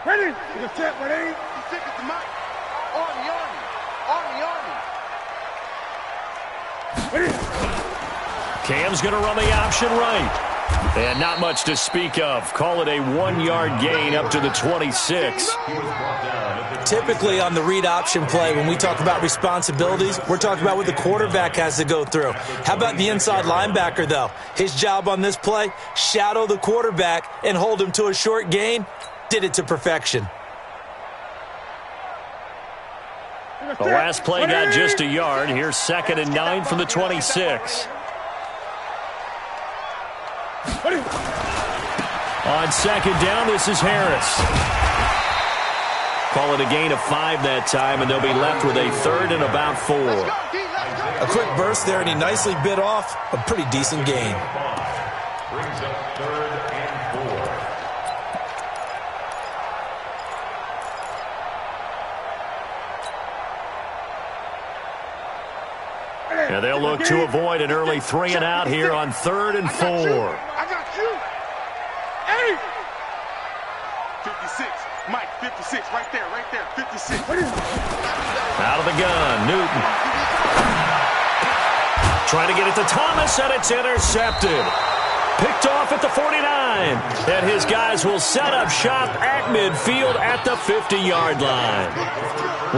Ready? The set, ready? You think it's the mic. Army. Ready? Cam's going to run the option right. And not much to speak of. Call it a 1-yard gain up to the 26. Typically on the read option play, when we talk about responsibilities, we're talking about what the quarterback has to go through. How about the inside linebacker, though? His job on this play, shadow the quarterback and hold him to a short gain. Did it to perfection. The last play got just a yard. Here's 2nd and 9 from the 26. On 2nd down, this is Harris. Call it a gain of 5 that time, and they'll be left with a 3rd and about 4. A quick burst there, and he nicely bit off a pretty decent gain. Brings up 3rd and 4. And they'll look to avoid an early 3 and out here on 3rd and 4. I got you. Hey! 56. Mike, 56. Right there. 56. Out of the gun, Newton. Trying to get it to Thomas, and it's intercepted. Picked off at the 49. And his guys will set up shop at midfield at the 50-yard line.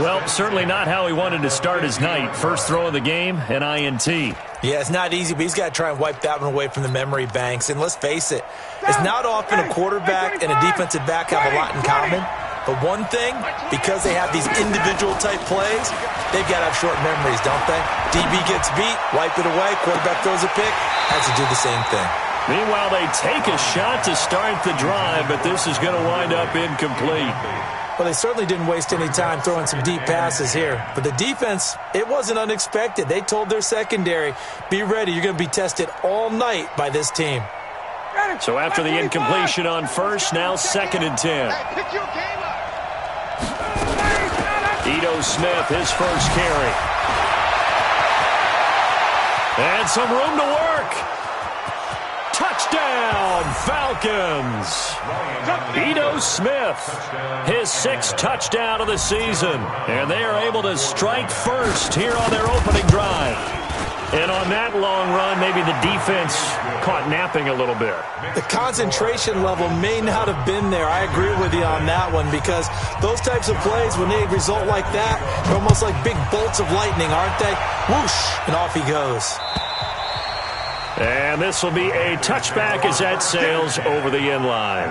Well, certainly not how he wanted to start his night. First throw of the game, an INT. Yeah, it's not easy, but he's got to try and wipe that one away from the memory banks. And let's face it, it's not often a quarterback and a defensive back have a lot in common. But one thing, because they have these individual type plays, they've got to have short memories, don't they? DB gets beat, wipe it away, quarterback throws a pick, has to do the same thing. Meanwhile, they take a shot to start the drive, but this is going to wind up incomplete. Well, they certainly didn't waste any time throwing some deep passes here. But the defense, it wasn't unexpected. They told their secondary, be ready. You're going to be tested all night by this team. So after the incompletion on first, now 2nd and 10. Ito Smith, his first carry. And some room to work. Touchdown, Falcons. Ito Smith, his 6th touchdown of the season. And they are able to strike first here on their opening drive. And on that long run, maybe the defense caught napping a little bit. The concentration level may not have been there. I agree with you on that one, because those types of plays, when they result like that, they're almost like big bolts of lightning, aren't they? Whoosh, and off he goes. And this will be a touchback as that sails over the end line.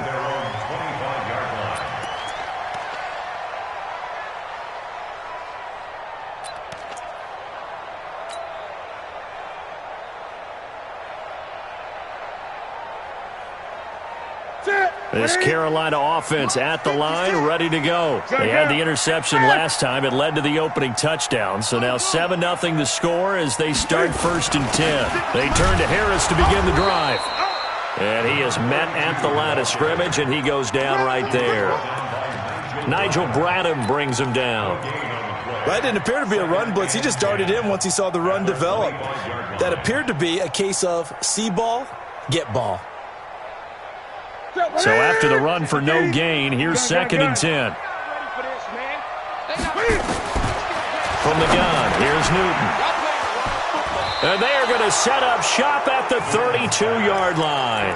This Carolina offense at the line, ready to go. They had the interception last time. It led to the opening touchdown. So now 7-0 the score as they start 1st and 10. They turn to Harris to begin the drive. And he is met at the line of scrimmage, and he goes down right there. Nigel Bradham brings him down. That didn't appear to be a run blitz. He just darted in once he saw the run develop. That appeared to be a case of see ball, get ball. So after the run for no gain, here's 2nd and 10. From the gun, here's Newton. And they are going to set up shop at the 32-yard line.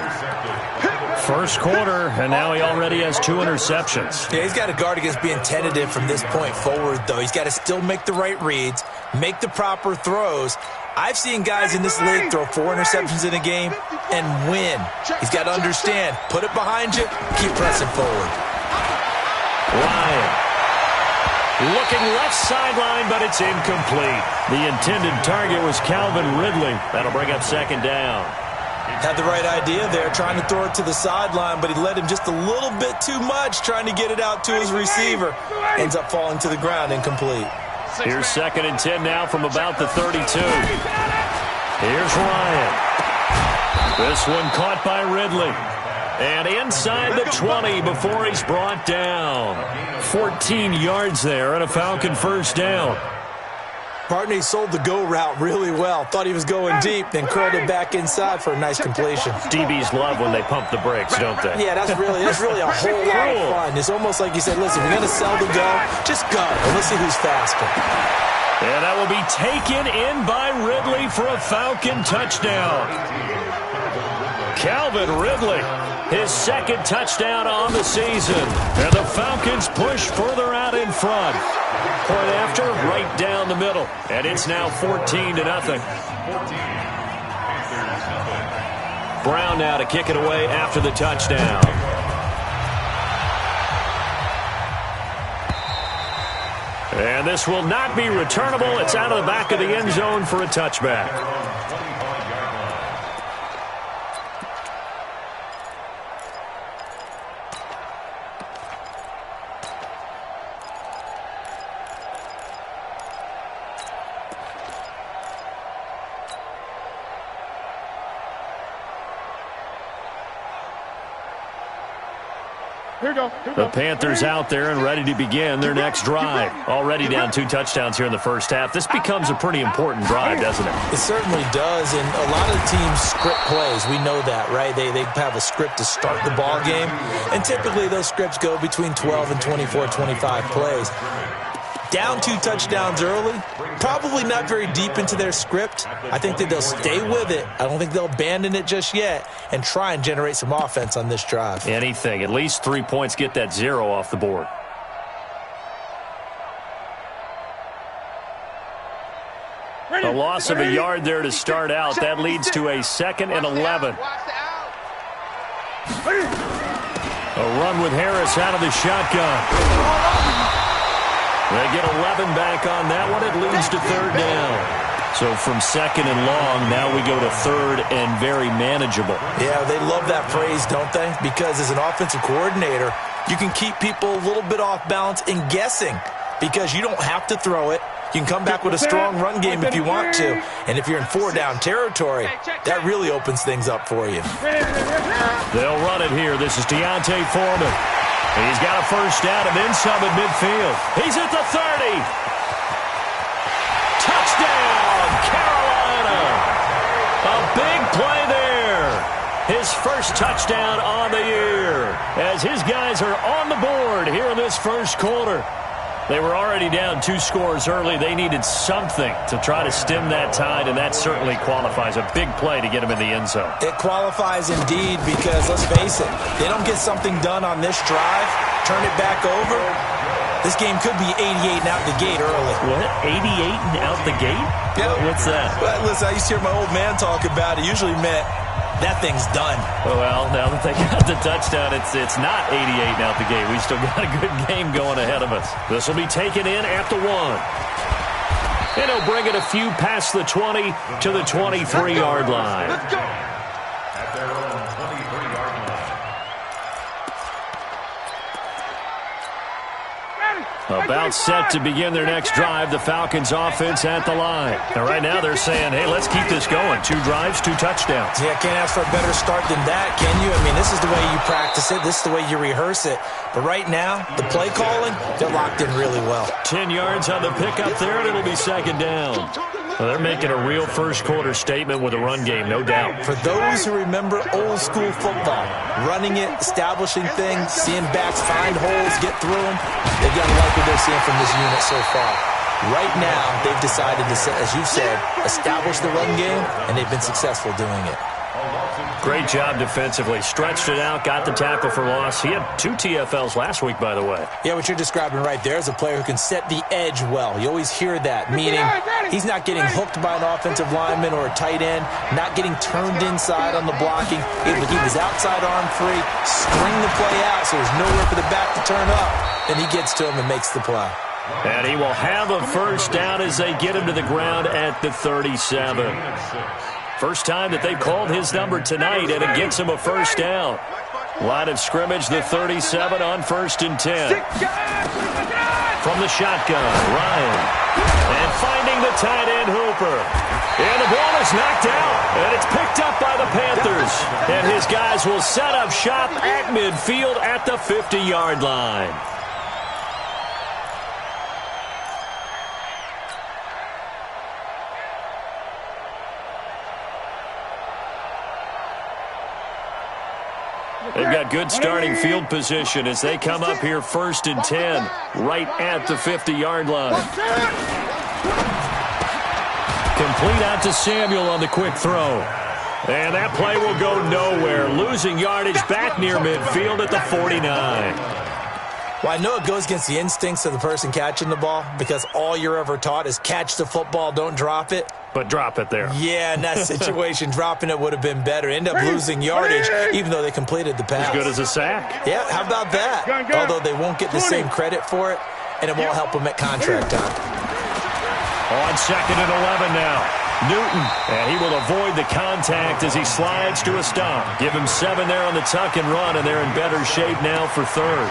First quarter, and now he already has 2 interceptions. Yeah, he's got to guard against being tentative from this point forward, though. He's got to still make the right reads, make the proper throws. I've seen guys in this league throw 4 interceptions in a game and win. He's got to understand, put it behind you, keep pressing forward. Ryan looking left sideline, but it's incomplete. The intended target was Calvin Ridley. That'll bring up 2nd down. Had the right idea there, trying to throw it to the sideline, but he led him just a little bit too much, trying to get it out to his receiver. Ends up falling to the ground, incomplete. Here's 2nd and 10 now from about the 32. Here's Ryan. This one caught by Ridley. And inside the 20 before he's brought down. 14 yards there and a Falcon first down. Partner, he sold the go route really well. Thought he was going deep, then curled it back inside for a nice completion. DBs love when they pump the brakes, don't they? Yeah, that's really a whole lot of fun. It's almost like you said, listen, we're going to sell the go, just go, and let's see who's faster. And that will be taken in by Ridley for a Falcon touchdown. Calvin Ridley, his second touchdown on the season. And the Falcons push further out in front. Point after, right down the middle. And it's now 14-0. Brown now to kick it away after the touchdown. And this will not be returnable. It's out of the back of the end zone for a touchback. The Panthers out there and ready to begin their next drive. Already down 2 touchdowns here in the first half. This becomes a pretty important drive, doesn't it? It certainly does, and a lot of teams script plays. We know that, right? They have a script to start the ball game, and typically those scripts go between 12 and 24, 25 plays. Down 2 touchdowns early, probably not very deep into their script. I think that they'll stay with it. I don't think they'll abandon it just yet and try and generate some offense on this drive. Anything. At least 3 points, get that 0 off the board. A loss of a yard there to start out. That leads to a 2nd and 11. A run with Harris out of the shotgun. They get 11 back on that one. It leads to 3rd down. So from 2nd and long, now we go to 3rd and very manageable. Yeah, they love that phrase, don't they? Because as an offensive coordinator, you can keep people a little bit off balance and guessing because you don't have to throw it. You can come back with a strong run game if you want to. And if you're in 4-down territory, that really opens things up for you. They'll run it here. This is Deontay Foreman. He's got a first down and then some at midfield. He's at the 30. Touchdown, Carolina. A big play there. His first touchdown on the year as his guys are on the board here in this first quarter. They were already down 2 scores early. They needed something to try to stem that tide, and that certainly qualifies. A big play to get him in the end zone. It qualifies indeed because, let's face it, they don't get something done on this drive, turn it back over, this game could be 88 and out the gate early. What? 88 and out the gate? Yeah. What's that? Well, listen, I used to hear my old man talk about it. Usually meant that thing's done. Well, now that they got the touchdown, it's not 88 and out the gate. We still got a good game going ahead of us. This will be taken in at the 1. And he'll bring it a few past the 20 to the 23-yard line. Let's go. At their own 23-yard line. About set to begin their next drive, the Falcons offense at the line. And right now they're saying, hey, let's keep this going. 2 drives, 2 touchdowns. Yeah, can't ask for a better start than that, can you? I mean, this is the way you practice it. This is the way you rehearse it. But right now, the play calling, they're locked in really well. 10 yards on the pickup there, and it'll be 2nd down. Well, they're making a real first-quarter statement with a run game, no doubt. For those who remember old-school football, running it, establishing things, seeing backs find holes, get through them, they've got to like what they're seeing from this unit so far. Right now, they've decided to, as you said, establish the run game, and they've been successful doing it. Great job defensively. Stretched it out, got the tackle for loss. He had 2 TFLs last week, by the way. Yeah, what you're describing right there is a player who can set the edge well. You always hear that, meaning he's not getting hooked by an offensive lineman or a tight end, not getting turned inside on the blocking, able to keep his outside arm free, string the play out so there's nowhere for the back to turn up. Then he gets to him and makes the play. And he will have a first down as they get him to the ground at the 37. First time that they've called his number tonight, and it gets him a first down. Line of scrimmage, the 37 on 1st and 10. From the shotgun, Ryan. And finding the tight end, Hooper. And the ball is knocked out, and it's picked up by the Panthers. And his guys will set up shop at midfield at the 50-yard line. They've got good starting field position as they come up here 1st and 10, right at the 50-yard line. Complete out to Samuel on the quick throw. And that play will go nowhere, losing yardage back near midfield at the 49. Well, I know it goes against the instincts of the person catching the ball because all you're ever taught is catch the football, don't drop it. But drop it there. Yeah, in that situation, dropping it would have been better. End up losing yardage, even though they completed the pass. As good as a sack. Yeah, how about that? Although they won't get the same credit for it, and it won't help them at contract time. On 2nd and 11 now. Newton, and he will avoid the contact as he slides to a stop. Give him 7 there on the tuck and run, and they're in better shape now for 3rd.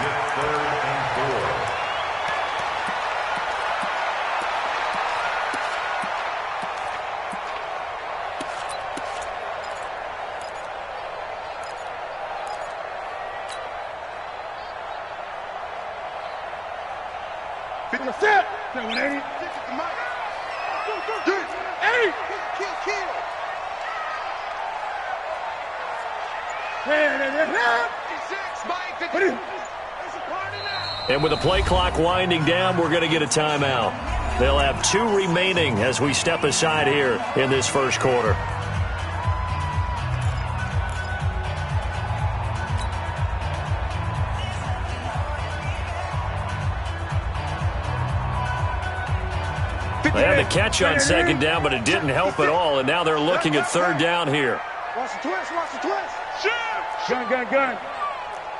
And with the play clock winding down, we're going to get a timeout. They'll have 2 remaining as we step aside here in this first quarter. They had the catch on 2nd down, but it didn't help at all, and now they're looking at 3rd down here. Watch the twist, watch the twist. Shoot. Gun.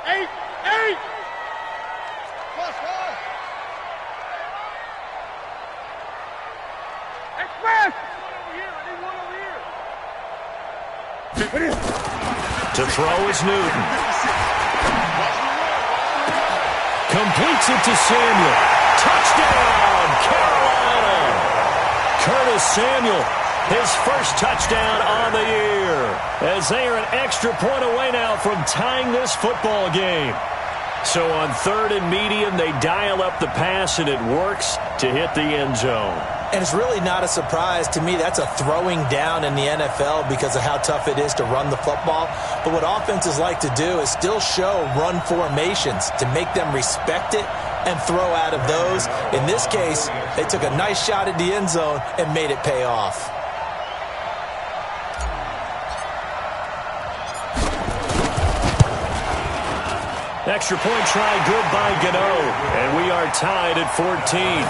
8. Plus 5. Express. One over here. To throw is Newton. Completes it to Samuel. Touchdown, Carolina. Curtis Samuel, his first touchdown on the year, as they are an extra point away now from tying this football game. So on 3rd and medium, they dial up the pass, and it works to hit the end zone. And it's really not a surprise to me. That's a throwing down in the NFL because of how tough it is to run the football. But what offenses like to do is still show run formations to make them respect it and throw out of those. In this case, they took a nice shot at the end zone and made it pay off. Extra point try good by Gano, and we are tied at 14.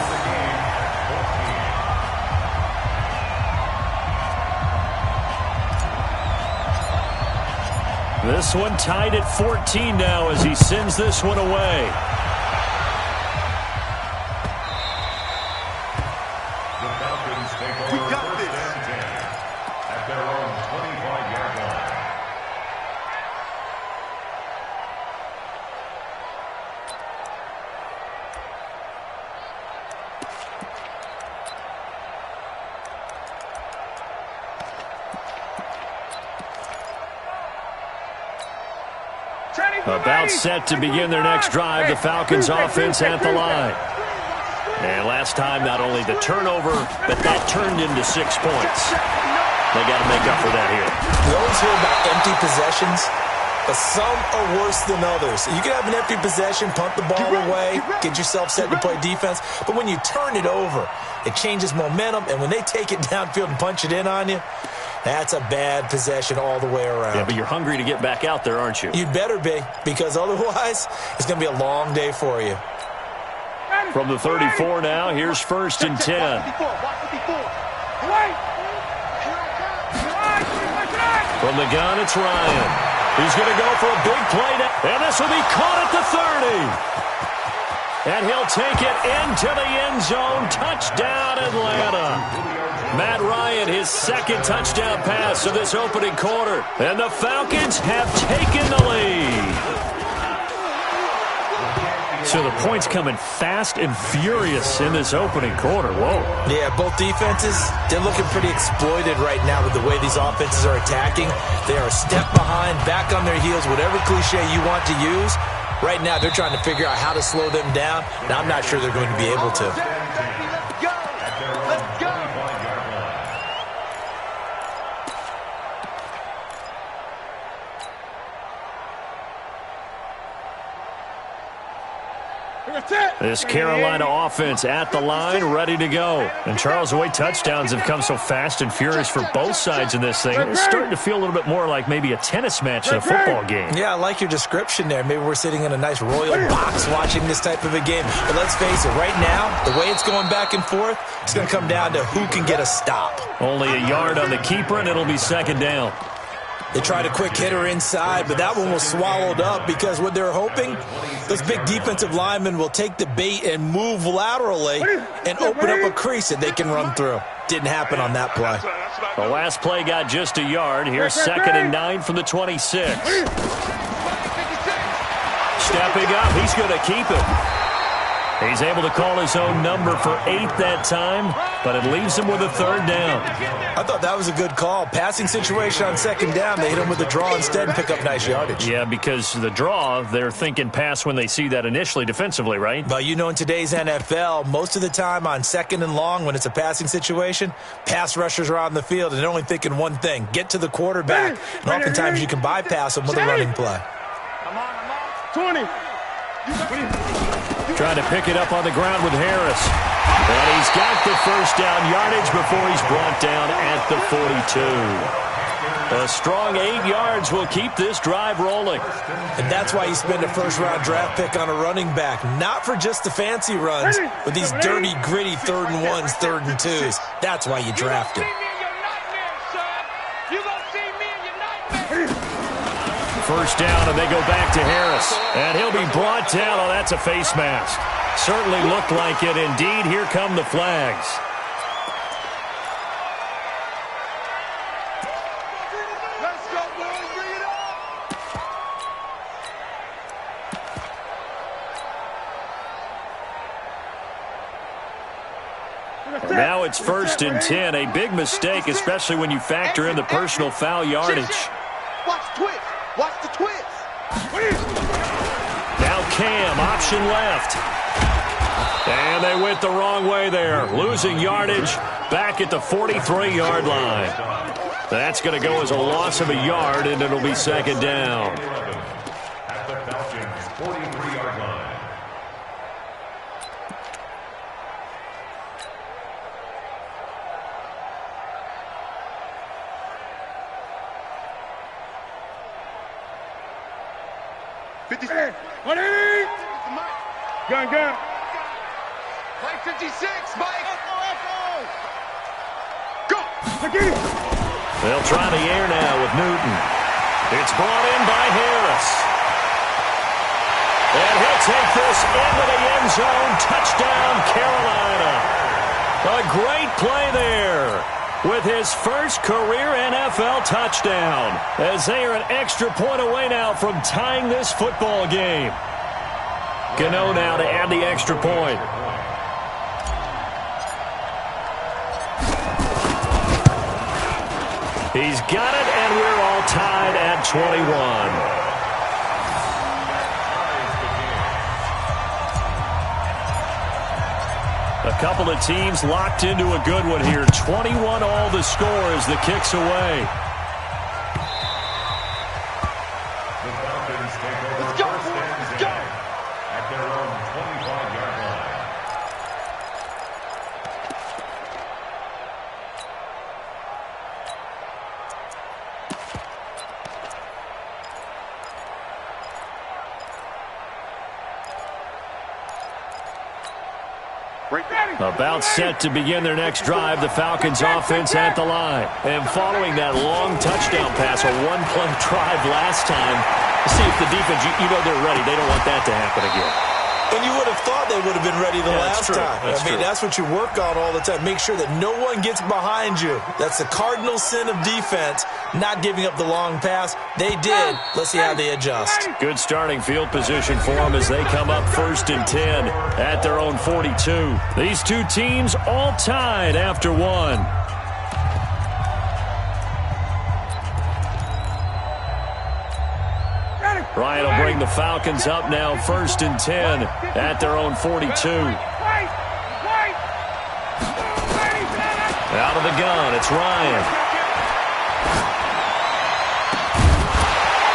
This one tied at 14 now as he sends this one away. The Falcons take over first and 10 at their own 25-yard line. About set to begin their next drive, the Falcons offense at the line. And last time, not only the turnover, but that turned into 6 points. They got to make up for that here. We always hear about empty possessions, but some are worse than others. You can have an empty possession, punt the ball away, get yourself set to play defense, but when you turn it over, it changes momentum, and when they take it downfield and punch it in on you, that's a bad possession all the way around. Yeah, but you're hungry to get back out there, aren't you? You'd better be, because otherwise it's going to be a long day for you. From the 34 now, here's 1st and 10. From the gun, it's Ryan. He's going to go for a big play now, and this will be caught at the 30. And he'll take it into the end zone. Touchdown, Atlanta. Matt Ryan, his 2nd touchdown pass of this opening quarter. And the Falcons have taken the lead. So the points coming fast and furious in this opening quarter. Whoa. Yeah, both defenses, they're looking pretty exploited right now with the way these offenses are attacking. They are a step behind, back on their heels, whatever cliche you want to use. Right now, they're trying to figure out how to slow them down, and I'm not sure they're going to be able to. This Carolina offense at the line, ready to go. And Charles, the way touchdowns have come so fast and furious for both sides in this thing, it's starting to feel a little bit more like maybe a tennis match in a football game. Yeah, I like your description there. Maybe we're sitting in a nice royal box watching this type of a game. But let's face it, right now, the way it's going back and forth, it's going to come down to who can get a stop. Only a yard on the keeper, and it'll be second down. They tried a quick hitter inside, but that one was swallowed up because what they're hoping, those big defensive linemen will take the bait and move laterally and open up a crease that they can run through. Didn't happen on that play. The last play got just a yard. Here's 2nd and 9 from the 26. Stepping up, he's going to keep it. He's able to call his own number for 8 that time, but it leaves him with a 3rd down. I thought that was a good call. Passing situation on 2nd down. They hit him with the draw instead and pick up nice yardage. Yeah, because the draw, they're thinking pass when they see that initially defensively, right? But you know, in today's NFL, most of the time on 2nd and long, when it's a passing situation, pass rushers are on the field, and they're only thinking one thing, get to the quarterback. And oftentimes you can bypass them with a running play. I'm on. 20. Trying to pick it up on the ground with Harris. And he's got the 1st down yardage before he's brought down at the 42. A strong 8 yards will keep this drive rolling. And that's why you spend a 1st-round draft pick on a running back. Not for just the fancy runs, but these dirty, gritty 3rd and 1s, 3rd and 2s. That's why you draft him. 1st down, and they go back to Harris. And he'll be brought down. Oh, that's a face mask. Certainly looked like it. Indeed, here come the flags. Let's go, boys. Bring it up. Now it's 1st and 10. A big mistake, especially when you factor in the personal foul yardage. Watch the twist. Watch the twist. Now Cam, option left. And they went the wrong way there. Losing yardage back at the 43-yard line. That's going to go as a loss of a yard, and it'll be 2nd down. At the Falcons' 43-yard line. Gun. Play 56, Mike. Go. They'll try the air now with Newton. It's brought in by Harris. And he'll take this into the end zone. Touchdown, Carolina. A great play there with his 1st career NFL touchdown, as they are an extra point away now from tying this football game. Gano now to add the extra point. He's got it, and we're all tied at 21. A couple of teams locked into a good one here. 21 all the score as the kick's away. The Falcons take over 1st and 10 at their own 25-yard line. About set to begin their next drive, the Falcons offense at the line. And following that long touchdown pass, a one-play drive last time, see if the defense, you know they're ready. They don't want that to happen again. And you would have thought they would have been ready the last time. That's what you work on all the time. Make sure that no one gets behind you. That's the cardinal sin of defense, not giving up the long pass. They did. Let's see how they adjust. Good starting field position for them as they come up 1st and 10 at their own 42. These two teams all tied after one. Ryan will bring the Falcons up now 1st and 10 at their own 42. Out of the gun, it's Ryan.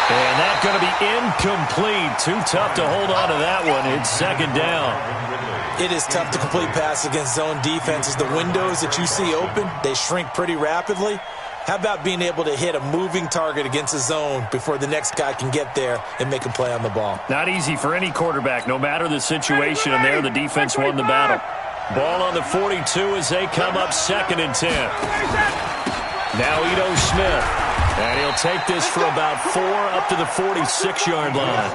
And that going to be incomplete. Too tough to hold on to that one. It's second down. It is tough to complete passes against zone defenses. The windows that you see open, they shrink pretty rapidly. How about being able to hit a moving target against a zone before the next guy can get there and make a play on the ball? Not easy for any quarterback, no matter the situation. And there, the defense won the battle. Ball on the 42 as they come up 2nd and 10. Now Ito Smith. And he'll take this for about 4 up to the 46-yard line.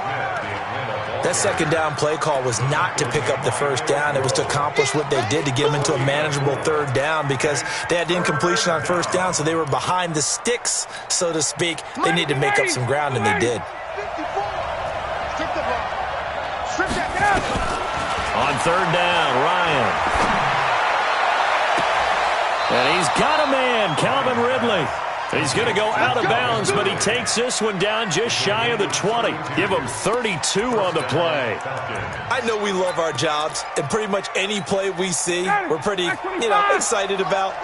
That second down play call was not to pick up the first down. It was to accomplish what they did, to get them into a manageable third down, because they had incompletion on first down, so they were behind the sticks, so to speak. They needed to make up some ground, and they did. On third down, Ryan. And he's got a man, Calvin Ridley. He's going to go out of bounds, but he takes this one down just shy of the 20. Give him 32 on the play. I know we love our jobs, and pretty much any play we see, we're pretty, excited about.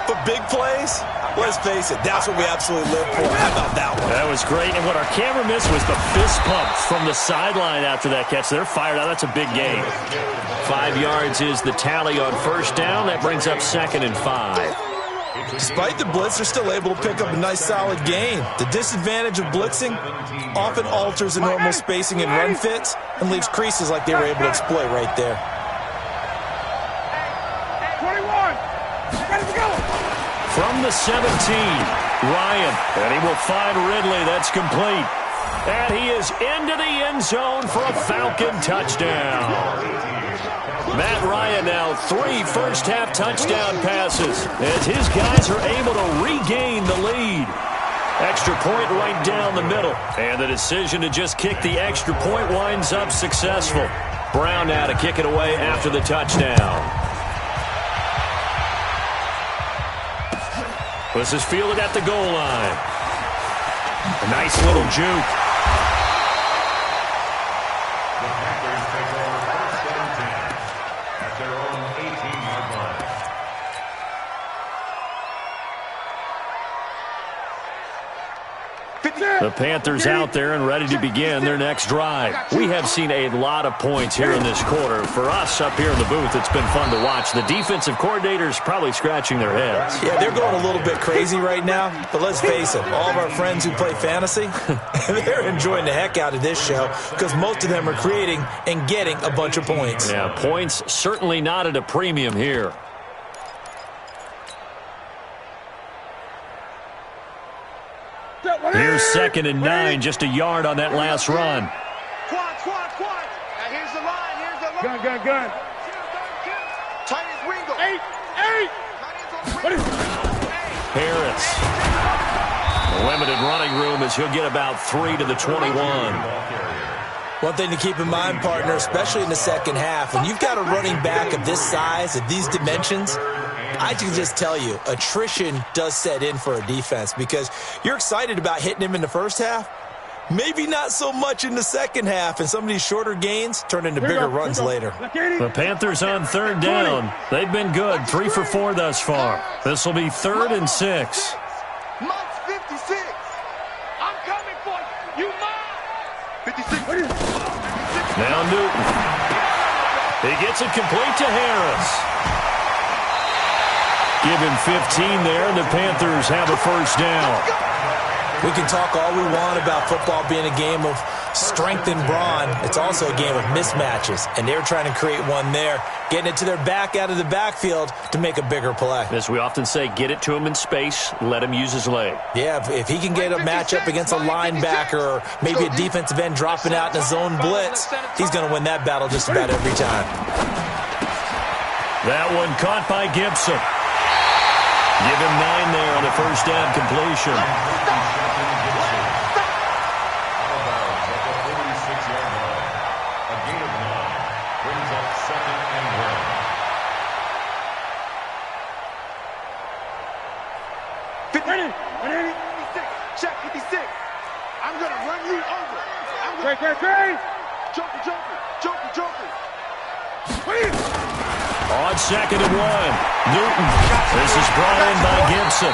But big plays, let's face it, that's what we absolutely live for. How about that one? That was great, and what our camera missed was the fist pump from the sideline after that catch. They're fired out. That's a big gain. 5 yards is the tally on first down. That brings up 2nd and 5. Despite the blitz, they're still able to pick up a nice, solid gain. The disadvantage of blitzing often alters the normal spacing and run fits and leaves creases like they were able to exploit right there. 21. Let's go. From the 17, Ryan. And he will find Ridley. That's complete. And he is into the end zone for a Falcon touchdown. Matt Ryan now 3 first-half touchdown passes as his guys are able to regain the lead. Extra point right down the middle. And the decision to just kick the extra point winds up successful. Brown now to kick it away after the touchdown. This is fielded at the goal line. A nice little juke. The Panthers out there and ready to begin their next drive. We have seen a lot of points here in this quarter. For us up here in the booth, it's been fun to watch. The defensive coordinators probably scratching their heads. Yeah, they're going a little bit crazy right now, but let's face it, all of our friends who play fantasy, they're enjoying the heck out of this show because most of them are creating and getting a bunch of points. Yeah, points certainly not at a premium here. Here's 2nd and 9, just a yard on that last run. Quad. Now here's the line. Gun. Tight as Wingo. 8. Harris. Limited running room as he'll get about 3 to the 21. One thing to keep in mind, partner, especially in the second half, when you've got a running back of this size, of these dimensions, I can just tell you, attrition does set in for a defense because you're excited about hitting him in the first half, maybe not so much in the second half, and some of these shorter gains turn into bigger runs later. The Panthers on third down. They've been good, 3 for 4 thus far. This will be 3rd and 6. Mike's 56. I'm coming for you. You mine. 56. Now Newton. He gets it complete to Harris. Give him 15 there, and the Panthers have a first down. We can talk all we want about football being a game of strength and brawn. It's also a game of mismatches, and they're trying to create one there, getting it to their back out of the backfield to make a bigger play. As we often say, get it to him in space, let him use his leg. Yeah, if he can get a matchup against a linebacker or maybe a defensive end dropping out in a zone blitz, he's going to win that battle just about every time. That one caught by Gibson. Give him 9 there on the first down completion. Check 56. I'm going to run you over. Joker. On 2nd and 1, Newton. This is brought in by Gibson.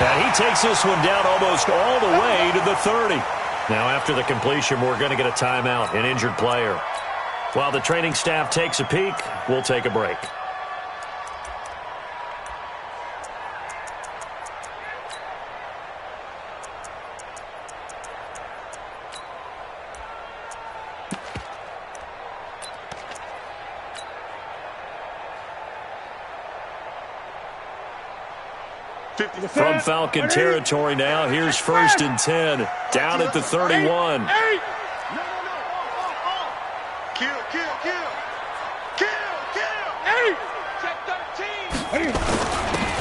And he takes this one down almost all the way to the 30. Now after the completion, we're going to get a timeout, an injured player. While the training staff takes a peek, we'll take a break. From Falcon territory now, here's 1st and 10. Down at the 31.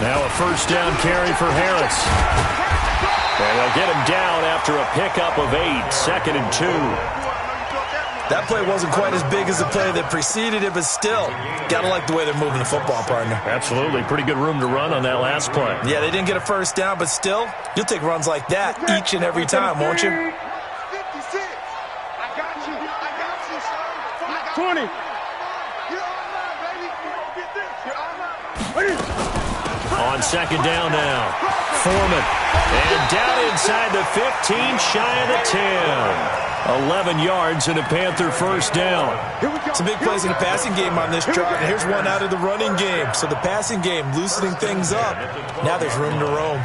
Now a 1st down carry for Harris. And they'll get him down after a pickup of 8, 2nd and 2. That play wasn't quite as big as the play that preceded it, but still, got to like the way they're moving the football, partner. Absolutely. Pretty good room to run on that last play. Yeah, they didn't get a 1st down, but still, you'll take runs like that each and every time, won't you? 56. I got you. I got you, sir. 20. You're all mine, baby. Get this. You're all mine. On 2nd down now, Foreman. And down inside the 15, shy of the 10. 11 yards and a Panther 1st down. Some big plays in the passing game on this drive, and here's one out of the running game. So the passing game loosening things up. Now there's room to roam.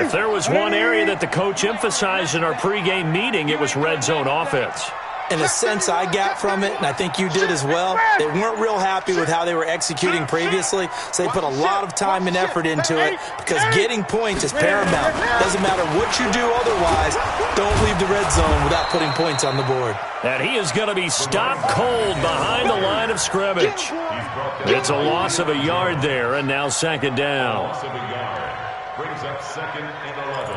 If there was one area that the coach emphasized in our pregame meeting, it was red zone offense. In a sense I got from it, and I think you did as well, they weren't real happy with how they were executing previously, so they put a lot of time and effort into it because getting points is paramount. Doesn't matter what you do otherwise, don't leave the red zone without putting points on the board. And he is going to be stopped cold behind the line of scrimmage. It's a loss of a yard there, and now 2nd down. Loss of a yard. Brings up 2nd and 11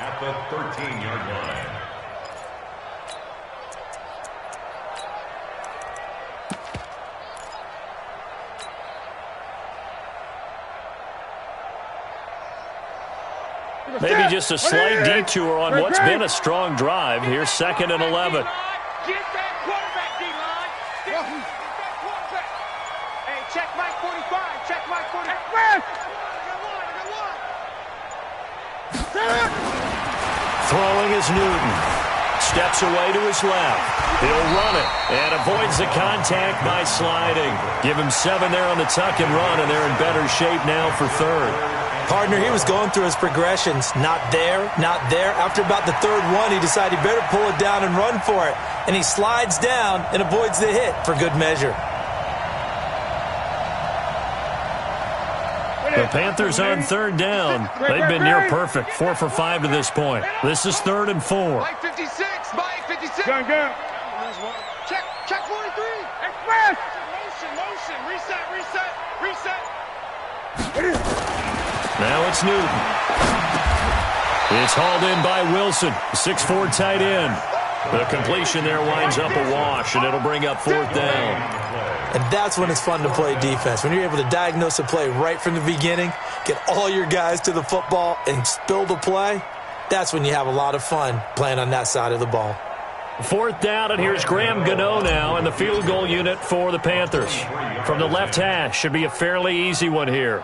at the 13-yard line. Maybe just a slight detour on what's been a strong drive. Here's 2nd and 11. Get that quarterback, D-line. Get that quarterback. Hey, check Mike 45. Check Mike 45. Throwing is Newton. Steps away to his left. He'll run it and avoids the contact by sliding. Give him 7 there on the tuck and run, and they're in better shape now for 3rd. Partner, he was going through his progressions. Not there, not there. After about the 3rd one, he decided he better pull it down and run for it. And he slides down and avoids the hit for good measure. The Panthers on 3rd down. They've been near perfect, 4 for 5 to this point. This is 3rd and 4. Mike 56. Mike 56. Go. Check 43. Express. Motion. Reset. Now it's Newton. It's hauled in by Wilson, 6'4" tight end. The completion there winds up a wash, and it'll bring up 4th down. And that's when it's fun to play defense. When you're able to diagnose a play right from the beginning, get all your guys to the football, and spill the play, that's when you have a lot of fun playing on that side of the ball. 4th down, and here's Graham Gano now in the field goal unit for the Panthers. From the left hash, should be a fairly easy one here.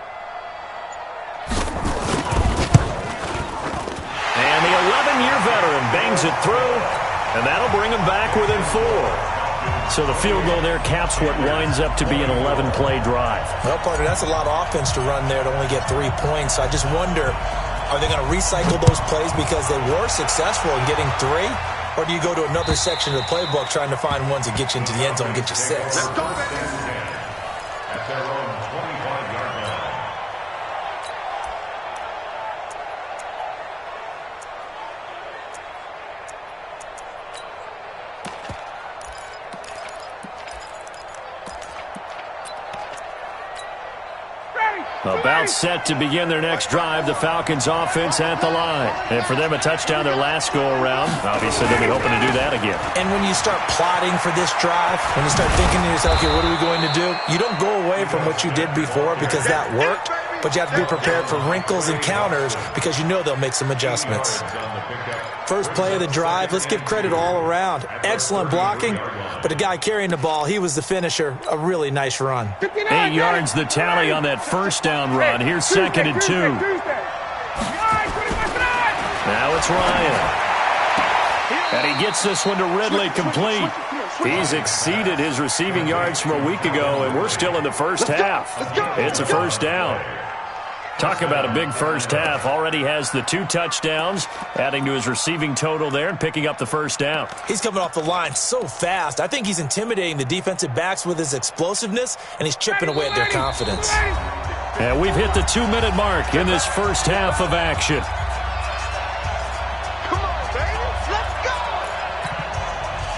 And the 11-year veteran bangs it through, and that'll bring him back within 4. So the field goal there caps what winds up to be an 11-play drive. Well, partner, that's a lot of offense to run there to only get 3 points. So I just wonder, are they going to recycle those plays because they were successful in getting 3? Or do you go to another section of the playbook trying to find ones that get you into the end zone, get you 6? At their own 25-yard line. About set to begin their next drive, the Falcons offense at the line. And for them, a touchdown their last go-around. Obviously, they'll be hoping to do that again. And when you start plotting for this drive, when you start thinking to yourself, okay, what are we going to do? You don't go away from what you did before because that worked. but you have to be prepared for wrinkles and counters because you know they'll make some adjustments. First play of the drive, let's give credit all around. Excellent blocking, but the guy carrying the ball, he was the finisher. A really nice run. 8 yards the tally on that first down run. Here's 2nd and 2. Now it's Ryan. And he gets this one to Ridley complete. He's exceeded his receiving yards from a week ago, and we're still in the first half. It's a first down. Talk about a big first half. Already has the 2 touchdowns, adding to his receiving total there and picking up the first down. He's coming off the line so fast. I think he's intimidating the defensive backs with his explosiveness, and he's chipping away at their confidence. And we've hit the 2-minute mark in this first half of action.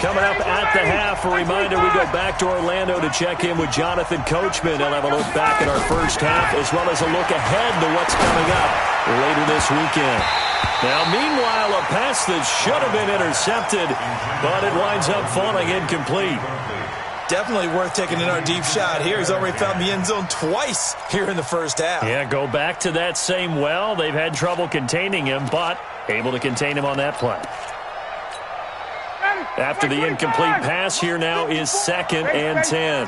Coming up at the half, a reminder, we go back to Orlando to check in with Jonathan Coachman. He'll have a look back at our first half as well as a look ahead to what's coming up later this weekend. Now, meanwhile, a pass that should have been intercepted, but it winds up falling incomplete. Definitely worth taking in our deep shot here. He's already found the end zone twice here in the first half. Yeah, go back to that same well. They've had trouble containing him, but able to contain him on that play. After the incomplete pass, here now is 2nd and 10.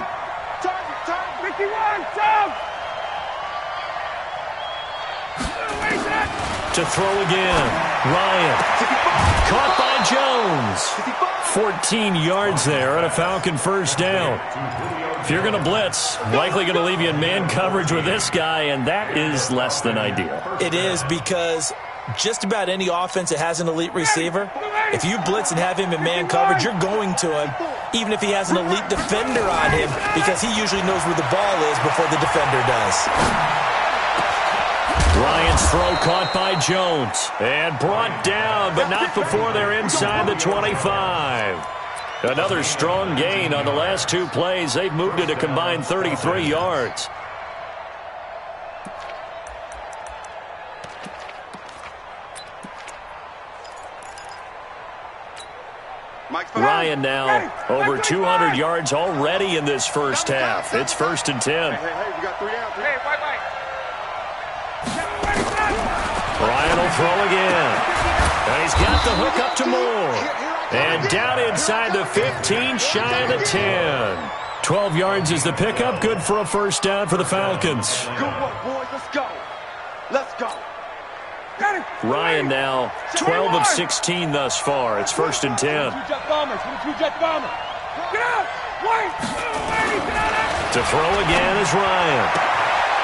To throw again. Ryan. Caught by Jones. 14 yards there on a Falcon first down. If you're going to blitz, likely going to leave you in man coverage with this guy, and that is less than ideal. It is because just about any offense that has an elite receiver, if you blitz and have him in man coverage, you're going to him, even if he has an elite defender on him, because he usually knows where the ball is before the defender does. Ryan's throw caught by Jones and brought down, but not before they're inside the 25. Another strong gain on the last 2 plays. They've moved it a combined 33 yards. Ryan now over 200 yards already in this first half. It's 1st and 10. Ryan will throw again. And he's got the hook up to Moore. And down inside the 15, shy of the 10. 12 yards is the pickup. Good for a first down for the Falcons. Good work, boys. Let's go. Let's go. Ryan now 12 of 16 thus far. It's 1st and 10. To throw again is Ryan.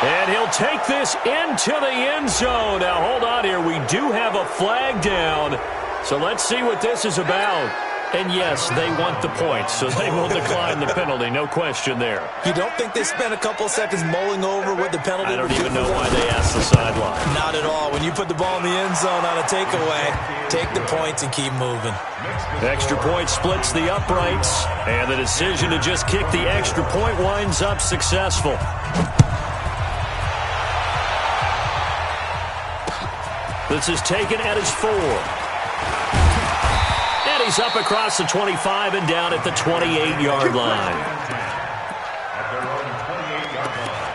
And he'll take this into the end zone. Now, hold on here. We do have a flag down. So let's see what this is about. And, yes, they want the points, so they will decline the penalty. No question there. You don't think they spent a couple of seconds mulling over what the penalty would do? I don't even know why they asked the sideline. Not at all. When you put the ball in the end zone on a takeaway, take the points and keep moving. Extra point splits the uprights, and the decision to just kick the extra point winds up successful. This is taken at his 4. And he's up across the 25 and down at the 28-yard line. At their own 28-yard line.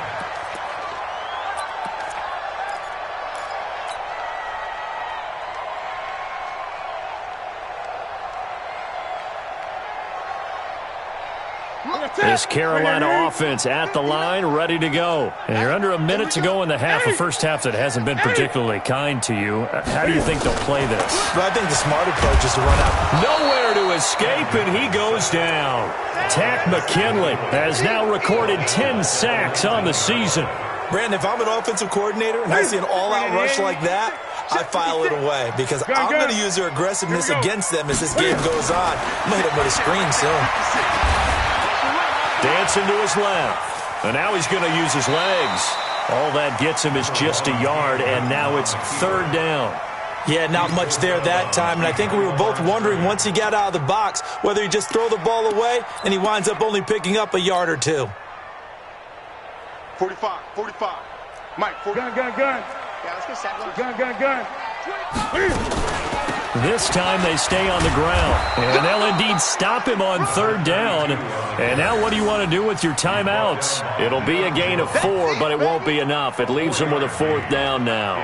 This Carolina offense at the line, ready to go. And you're under a minute to go in the half, a first half that hasn't been particularly kind to you. How do you think they'll play this? Well, I think the smart approach is to run out. Nowhere to escape, and he goes down. Tack McKinley has now recorded 10 sacks on the season. Brandon, if I'm an offensive coordinator and I see an all-out rush like that, I file it away because I'm going to use their aggressiveness against them as this game goes on. I'm going to hit them with a screen soon. Dancing to his left. And now he's going to use his legs. All that gets him is just a yard, and now it's 3rd down. Yeah, not much there that time, and I think we were both wondering once he got out of the box whether he just throw the ball away and he winds up only picking up a yard or 2. 45. Mike, 40. Gun. Yeah, let's get set. Gun. This time they stay on the ground. And they'll indeed stop him on third down. And now what do you want to do with your timeouts? It'll be a gain of 4, but it won't be enough. It leaves them with a 4th down now.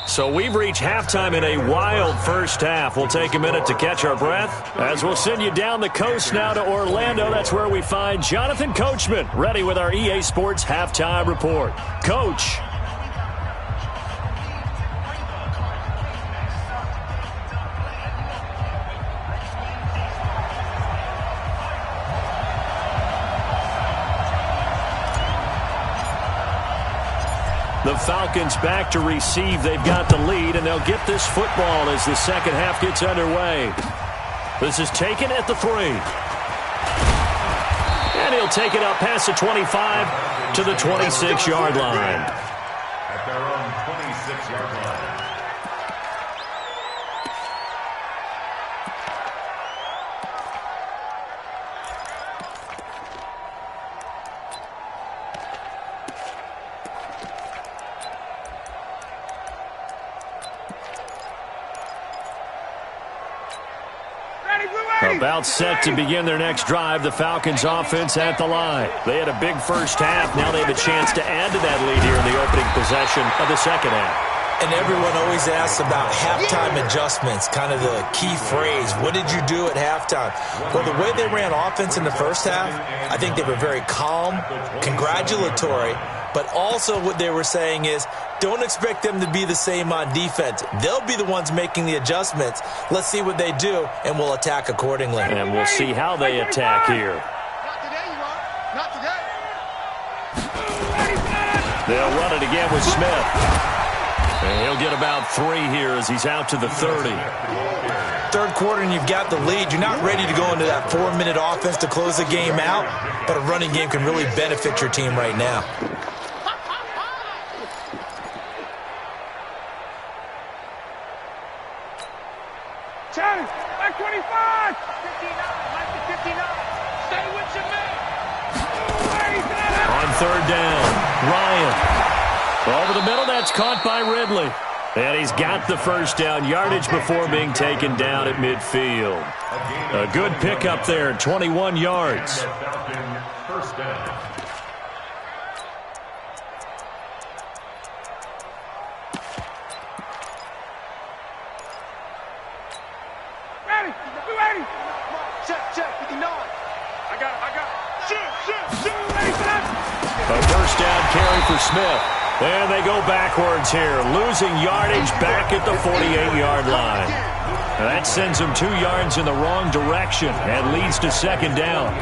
So we've reached halftime in a wild first half. We'll take a minute to catch our breath as we'll send you down the coast now to Orlando. That's where we find Jonathan Coachman ready with our EA Sports Halftime Report. Coach. The Falcons back to receive. They've got the lead, and they'll get this football as the second half gets underway. This is taken at the 3. And he'll take it up past the 25 to the 26-yard line. At their own 26-yard line. About set to begin their next drive, the Falcons offense at the line. They had a big first half. Now they have a chance to add to that lead here in the opening possession of the second half. And everyone always asks about halftime adjustments, kind of the key phrase. What did you do at halftime? Well, the way they ran offense in the first half, I think they were very calm, congratulatory, but also what they were saying is, don't expect them to be the same on defense. They'll be the ones making the adjustments. Let's see what they do, and we'll attack accordingly. And we'll see how they attack here. Not today, you are. Not today. They'll run it again with Smith. And he'll get about 3 here as he's out to the 30. Third quarter and you've got the lead. You're not ready to go into that 4-minute offense to close the game out, but a running game can really benefit your team right now. Challenge, like 25. 59, like the 59. Stay with your man. On third down, Ryan. Over the middle, that's caught by Ridley. And he's got the first down yardage before being taken down at midfield. A good pickup there, 21 yards. First down. Ready, you ready? Check, 59. I got it. Shoot, ready for that? A first down carry for Smith. And they go backwards here, losing yardage back at the 48-yard line. That sends them 2 yards in the wrong direction and leads to second down.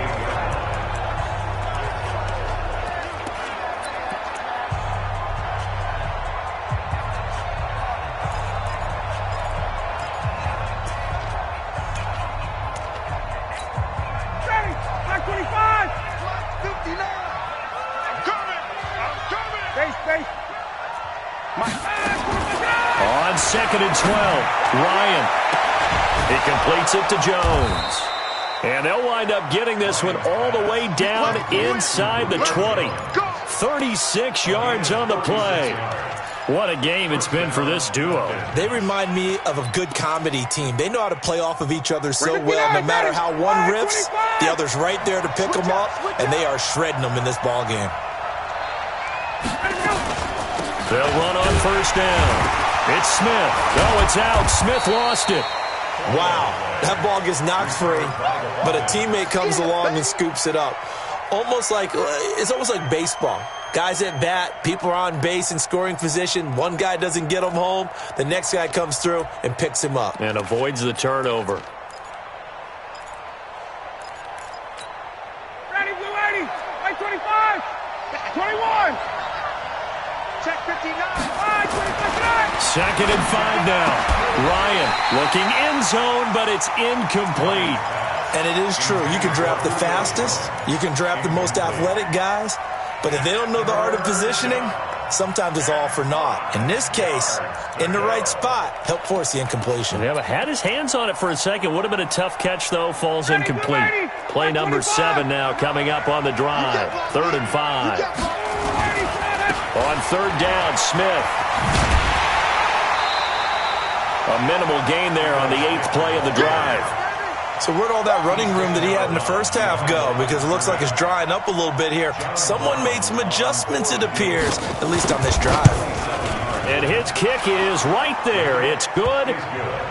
Ready, like 25. 59. I'm coming. Base. On 2nd and 12, Ryan. He completes it to Jones. And they'll wind up getting this one all the way down inside the 20. 36 yards on the play. What a game it's been for this duo. They remind me of a good comedy team. They know how to play off of each other so well. No matter how one riffs, the other's right there to pick them up, and they are shredding them in this ball game. They'll run on first down. It's Smith. No, it's out. Smith lost it. Wow, that ball gets knocked free, but a teammate comes along and scoops it up. It's almost like baseball. Guys at bat, people are on base in scoring position. One guy doesn't get him home. The next guy comes through and picks him up. And avoids the turnover. Ready, blue 80. Like 25. 21. Check 59. 25. Second and 5 now. Ryan looking end zone, but it's incomplete. And it is true. You can draft the fastest. You can draft the most athletic guys. But if they don't know the art of positioning, sometimes it's all for naught. In this case, in the right spot, help force the incompletion. Yeah, but had his hands on it for a second. Would have been a tough catch, though. Falls incomplete. Play number 7 now coming up on the drive. 3rd and 5. On third down, Smith. A minimal gain there on the 8th play of the drive. So where'd all that running room that he had in the first half go? Because it looks like it's drying up a little bit here. Someone made some adjustments, it appears, at least on this drive. And his kick is right there. It's good,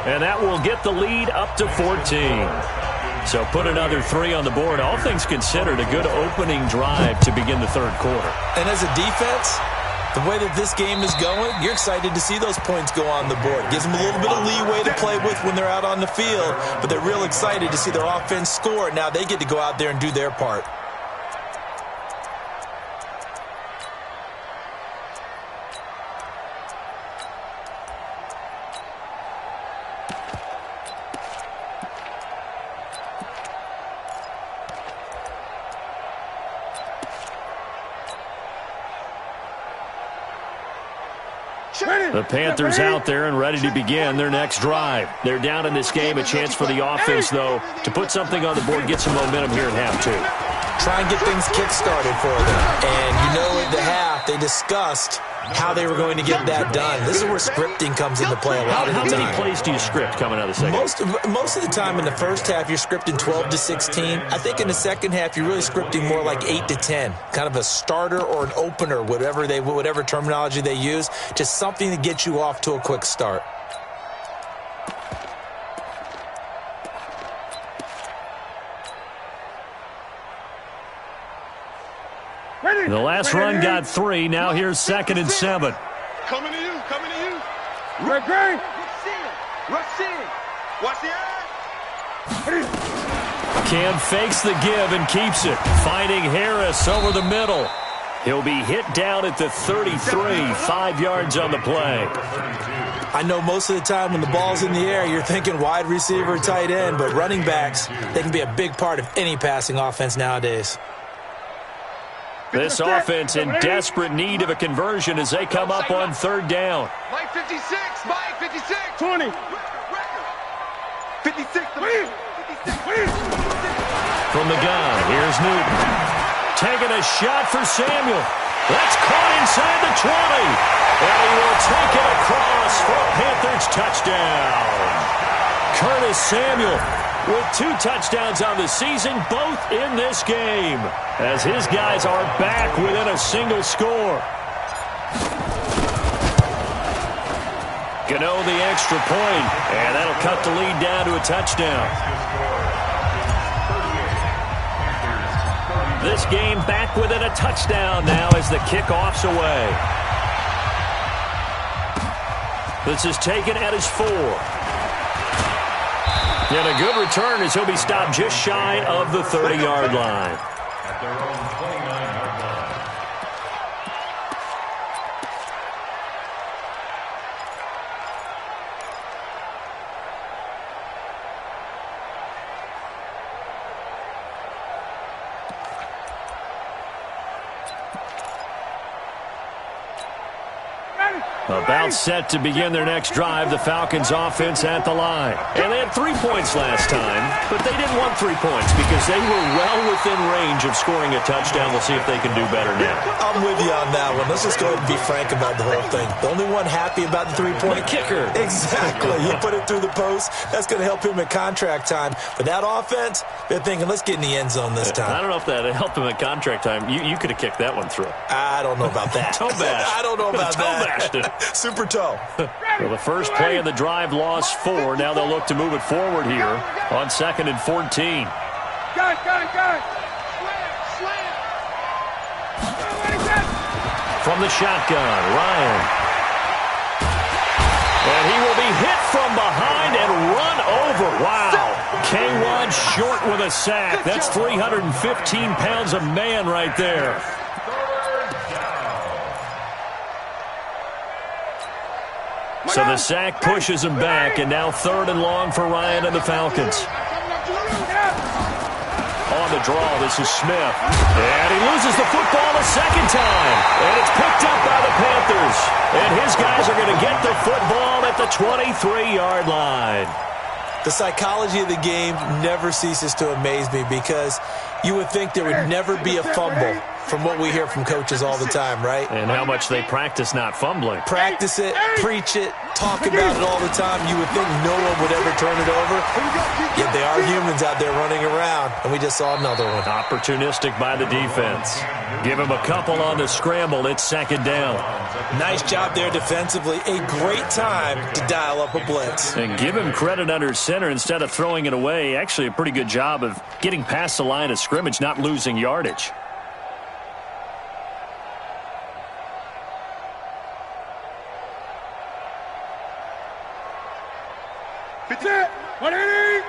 and that will get the lead up to 14. So put another 3 on the board. All things considered, a good opening drive to begin the third quarter. And as a defense, the way that this game is going, you're excited to see those points go on the board. Gives them a little bit of leeway to play with when they're out on the field, but they're real excited to see their offense score. Now they get to go out there and do their part. The Panthers out there and ready to begin their next drive. They're down in this game. A chance for the offense, though, to put something on the board, get some momentum here at half two. Try and get things kick-started for them. And you know at the half, they discussed how they were going to get that done. This is where scripting comes into play a lot of the time. How many plays do you script coming out of the second? Most of the time in the first half, you're scripting 12 to 16. I think in the second half, you're really scripting more like 8 to 10. Kind of a starter or an opener, whatever terminology they use. Just something to get you off to a quick start. The last run got 3. Now here's 2nd and 7. Coming to you. Coming to you. Rush in. Rush in. Watch the eye. Cam fakes the give and keeps it. Finding Harris over the middle. He'll be hit down at the 33. 5 yards on the play. I know most of the time when the ball's in the air, you're thinking wide receiver, tight end, but running backs, they can be a big part of any passing offense nowadays. This offense in desperate need of a conversion as they come up on third down. Mike 56. Mike 56. 20. 56. From the gun, here's Newton. Taking a shot for Samuel. That's caught inside the 20. And he will take it across for a Panthers touchdown. Curtis Samuel with 2 touchdowns on the season, both in this game, as his guys are back within a single score. Gano the extra point, and that'll cut the lead down to a touchdown. This game back within a touchdown now as the kickoff's away. This is taken at his 4. And a good return as he'll be stopped just shy of the 30-yard line. At their own 29-yard line. About set to begin their next drive, the Falcons offense at the line. And they had 3 points last time, but they didn't want 3 points because they were well within range of scoring a touchdown. We'll see if they can do better now. I'm with you on that one. Let's just go ahead and be frank about the whole thing. The only one happy about the 3-point kicker. Exactly. You put it through the post. That's going to help him at contract time. But that offense, they're thinking, let's get in the end zone this time. I don't know if that helped him at contract time. You could have kicked that one through. I don't know about that. Toe bash. I don't know about Toe that. bashed it. Super toe. Well, the first play of the drive lost 4. Now they'll look to move it forward here on 2nd and 14. Got it. From the shotgun, Ryan. And he will be hit from behind and run over. Wow. K1 short with a sack. That's 315 pounds of man right there. So the sack pushes him back, and now 3rd and long for Ryan and the Falcons. On the draw, this is Smith. And he loses the football a second time. And it's picked up by the Panthers. And his guys are going to get the football at the 23-yard line. The psychology of the game never ceases to amaze me because you would think there would never be a fumble from what we hear from coaches all the time, right? And how much they practice not fumbling. Practice it, preach it, talk about it all the time. You would think no one would ever turn it over. Yet they are humans out there running around, and we just saw another one. Opportunistic by the defense. Give him a couple on the scramble. It's second down. Nice job there defensively. A great time to dial up a blitz. And give him credit under center instead of throwing it away. Actually, a pretty good job of getting past the line of scrimmage, not losing yardage. It's it. 180.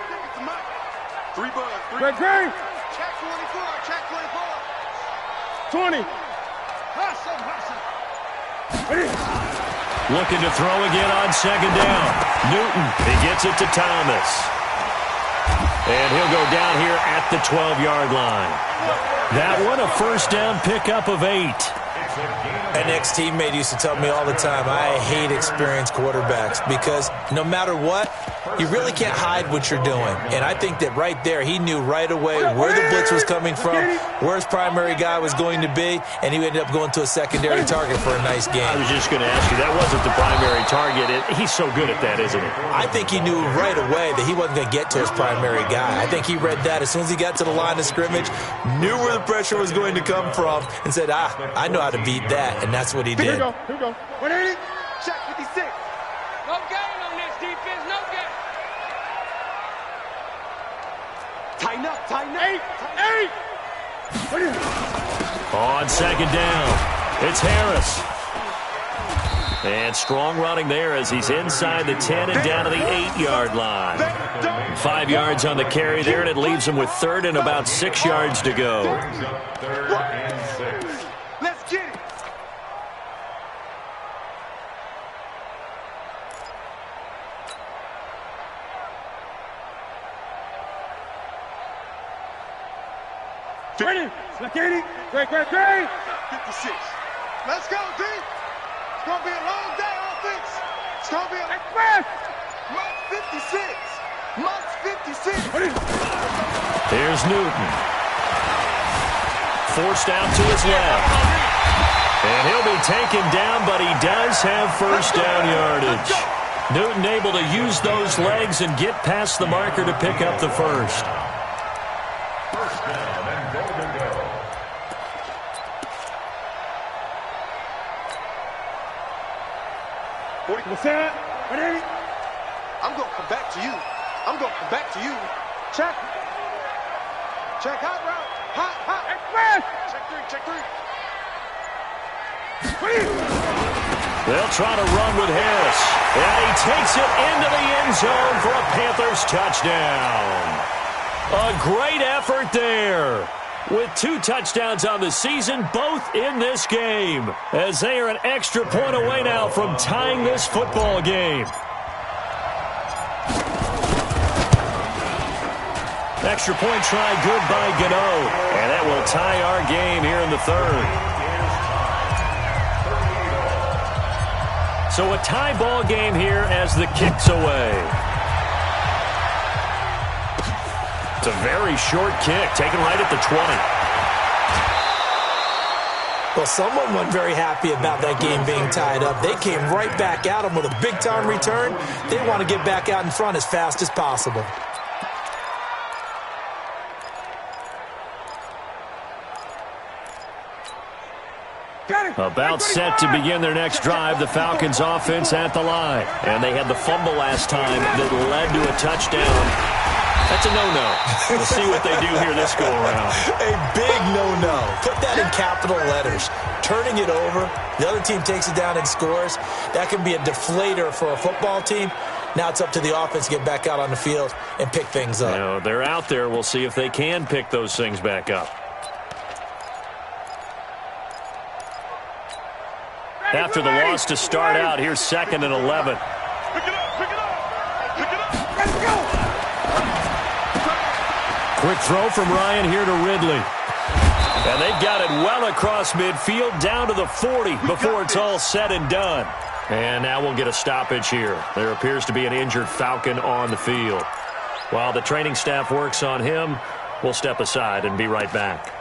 Three bugs. Great. Check 24. Check 24. 20. Looking to throw again on second down. Newton, he gets it to Thomas. And he'll go down here at the 12-yard line. That one, a first down pickup of 8. An ex-teammate used to tell me all the time, I hate experienced quarterbacks because no matter what, you really can't hide what you're doing. And I think that right there, he knew right away where the blitz was coming from, where his primary guy was going to be, and he ended up going to a secondary target for a nice game. I was just going to ask you, that wasn't the primary target. He's so good at that, isn't he? I think he knew right away that he wasn't going to get to his primary guy. I think he read that as soon as he got to the line of scrimmage, knew where the pressure was going to come from, and said, I know how to beat that, and that's what he did. Here we go. 180. Check 56. No gain on this defense. No gain. Tighten up. 8. On second down, it's Harris. And strong running there as he's inside the 10 and down to the 8-yard line. 5 yards on the carry there, and it leaves him with third and about 6 yards to go. Third and 6. Let's get it. Ready. Great. 56. Let's go, D. It's going to be a long day, offense. It's going to be a express. March 56. Here's Newton. Forced out to his left. And he'll be taken down, but he does have first down yardage. Newton able to use those legs and get past the marker to pick up the first. First down and goal to go. I'm going to come back to you. Check. Hot route. Hot. Express. Check 3. They'll try to run with Harris. And he takes it into the end zone for a Panthers touchdown. A great effort there. With 2 touchdowns on the season, both in this game, as they are an extra point away now from tying this football game. Extra point try good by Gano, and that will tie our game here in the third. So a tie ball game here as the kick's away. It's a very short kick, taken right at the 20. Well, someone wasn't very happy about that game being tied up. They came right back at him with a big-time return. They want to get back out in front as fast as possible. About set to begin their next drive, the Falcons offense at the line. And they had the fumble last time that led to a touchdown. That's a no-no. We'll see what they do here this go-around. A big no-no. Put that in capital letters. Turning it over, the other team takes it down and scores. That can be a deflator for a football team. Now it's up to the offense to get back out on the field and pick things up. You know, they're out there. We'll see if they can pick those things back up. After the loss to start out, here's 2nd and 11. Pick it up. Let's go. Quick throw from Ryan here to Ridley. And they've got it well across midfield, down to the 40 before it's all said and done. And now we'll get a stoppage here. There appears to be an injured Falcon on the field. While the training staff works on him, we'll step aside and be right back.